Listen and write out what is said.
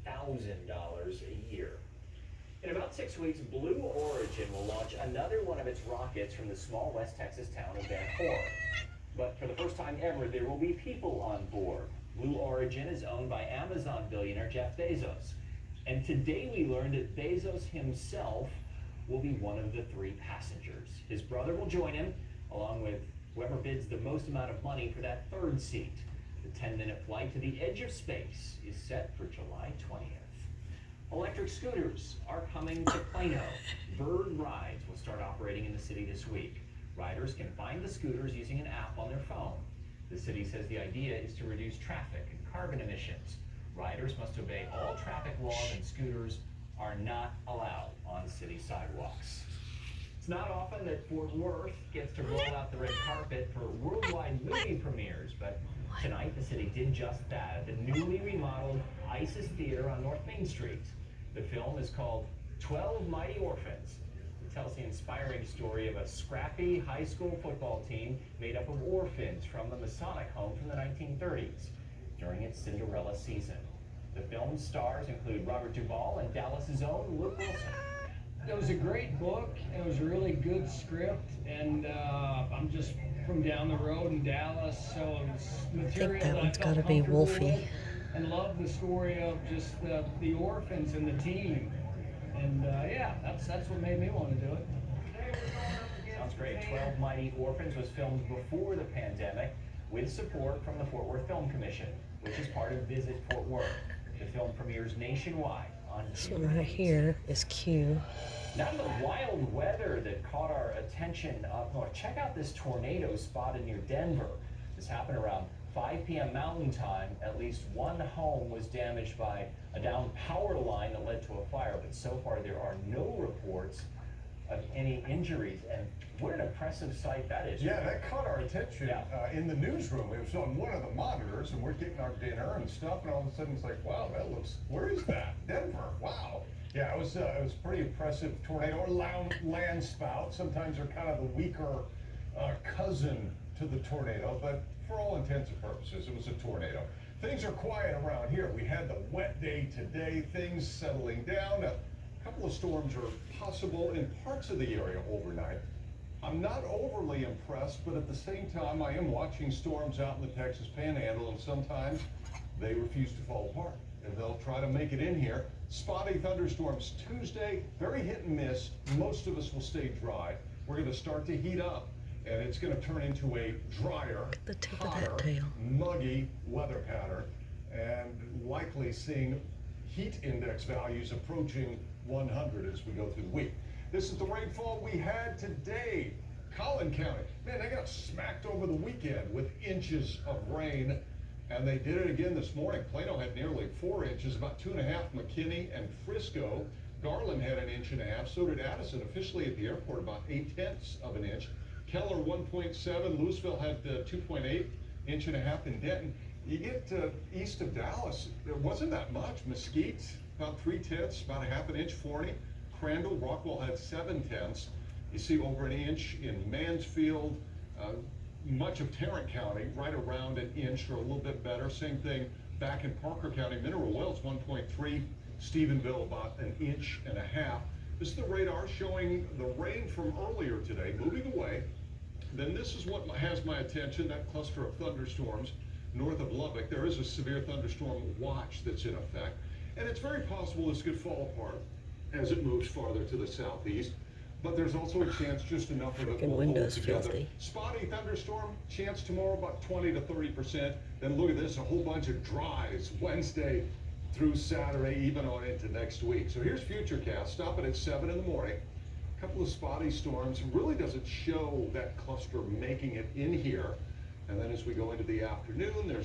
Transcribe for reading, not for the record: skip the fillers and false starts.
a year. In about 6 weeks, Blue Origin will launch another one of its rockets from the small West Texas town of Van Horn. But for the first time ever, there will be people on board. Blue Origin is owned by Amazon billionaire Jeff Bezos. And today we learned that Bezos himself will be one of the 3 passengers. His brother will join him, along with whoever bids the most amount of money for that 3rd seat. The 10-minute flight to the edge of space is set for July 20th. Electric scooters are coming to Plano. Bird Rides will start operating in the city this week. Riders can find the scooters using an app on their phone. The city says the idea is to reduce traffic and carbon emissions. Riders must obey all traffic laws, and scooters are not allowed on city sidewalks. It's not often that Fort Worth gets to roll out the red carpet for worldwide movie premieres, but tonight the city did just that at the newly remodeled Isis Theater on North Main Street. The film is called 12 Mighty Orphans. It tells the inspiring story of a scrappy high school football team made up of orphans from the Masonic home from the 1930s during its Cinderella season. The film's stars include Robert Duvall and Dallas's own Luke Wilson. It was a great book. It was a really good script, and I'm just from down the road in Dallas, so it's material that that one's I felt gotta be comfortable Wolfie. with, and love the story of just the orphans and the team. And yeah, that's what made me want to do it. Sounds great. 12 Mighty Orphans was filmed before the pandemic with support from the Fort Worth Film Commission, which is part of Visit Fort Worth. The film premieres nationwide on This June one right 8th. here is Q. Now to the wild weather that caught our attention up north. Check out this tornado spotted near Denver. This happened around 5 p.m. Mountain Time. At least one home was damaged by a downed power line that led to a fire, but so far there are no reports of any injuries. And what an impressive sight that is. Yeah, that caught our attention in the newsroom. It was on one of the monitors, and we're getting our dinner and stuff, and all of a sudden it's like, wow, that looks, where is that? Denver, wow. Yeah, it was pretty impressive tornado or land spout. Sometimes they're kind of the weaker cousin to the tornado, but for all intents and purposes, it was a tornado. Things are quiet around here. We had the wet day today, things settling down. A couple of storms are possible in parts of the area overnight. I'm not overly impressed, but at the same time, I am watching storms out in the Texas Panhandle, and sometimes they refuse to fall apart, and they'll try to make it in here. Spotty thunderstorms Tuesday, very hit and miss. Most of us will stay dry. We're going to start to heat up, and it's going to turn into a drier, The tip of hotter, that tail. muggy weather pattern, and likely seeing heat index values approaching 100 as we go through the week. This is the rainfall we had today. Collin County, man, they got smacked over the weekend with inches of rain, and they did it again this morning. Plano had nearly 4 inches, about 2.5. McKinney and Frisco. Garland had 1.5 inches. So did Addison. Officially at the airport, about 0.8 of an inch. Keller 1.7. Louisville had 2.8, 1.5 inches in Denton. You get east of Dallas, there wasn't that much. Mesquite, about 0.3, about 0.5 inch. Forney, Crandall, Rockwell had 0.7. You see over 1 inch in Mansfield, much of Tarrant County, right around 1 inch or a little bit better. Same thing back in Parker County. Mineral Wells 1.3, Stephenville about 1.5 inches. This is the radar showing the rain from earlier today moving away. Then this is what has my attention, that cluster of thunderstorms north of Lubbock. There is a severe thunderstorm watch that's in effect, and it's very possible this could fall apart as it moves farther to the southeast. But there's also a chance just enough of it will hold Windows together. filthy. Spotty thunderstorm chance tomorrow about 20 to 30%. Then look at this, a whole bunch of dries Wednesday through Saturday, even on into next week. So here's Futurecast, stopping at 7 in the morning. A couple of spotty storms. Really doesn't show that cluster making it in here. And then as we go into the afternoon, there's